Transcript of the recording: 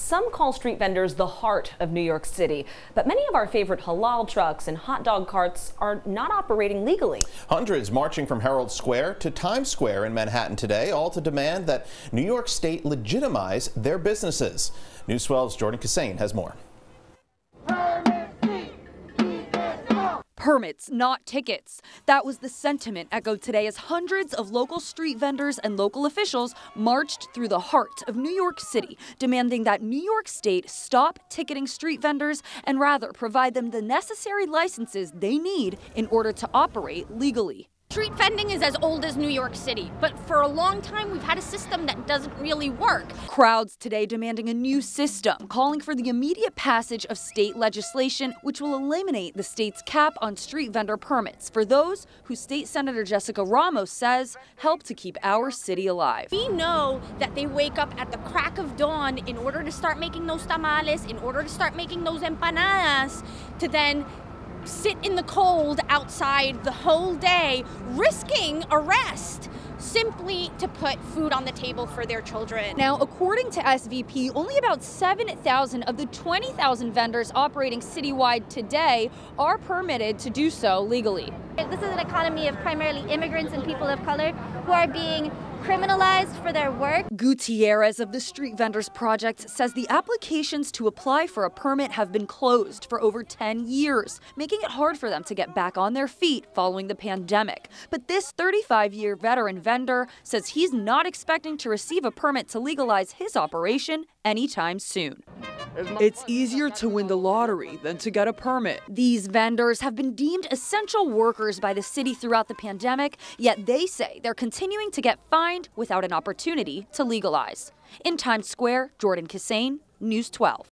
Some call street vendors the heart of New York City, but many of our favorite halal trucks and hot dog carts are not operating legally. Hundreds marching from Herald Square to Times Square in Manhattan today, all to demand that New York State legitimize their businesses. News 12's Jordan Kassane has more. Permits, not tickets. That was the sentiment echoed today as hundreds of local street vendors and local officials marched through the heart of New York City, demanding that New York State stop ticketing street vendors and rather provide them the necessary licenses they need in order to operate legally. Street vending is as old as New York City, but for a long time we've had a system that doesn't really work. Crowds today demanding a new system, calling for the immediate passage of state legislation which will eliminate the state's cap on street vendor permits for those who State Senator Jessica Ramos says help to keep our city alive. We know that they wake up at the crack of dawn in order to start making those tamales, in order to start making those empanadas, to then sit in the cold outside the whole day, risking arrest simply to put food on the table for their children. Now, according to SVP, only about 7,000 of the 20,000 vendors operating citywide today are permitted to do so legally. This is an economy of primarily immigrants and people of color who are being criminalized for their work. Gutierrez of the Street Vendors Project says the applications to apply for a permit have been closed for over 10 years, making it hard for them to get back on their feet following the pandemic. But this 35-year veteran vendor says he's not expecting to receive a permit to legalize his operation anytime soon. It's easier to win the lottery than to get a permit. These vendors have been deemed essential workers by the city throughout the pandemic, yet they say they're continuing to get fined without an opportunity to legalize. In Times Square, Jordan Kassane, News 12.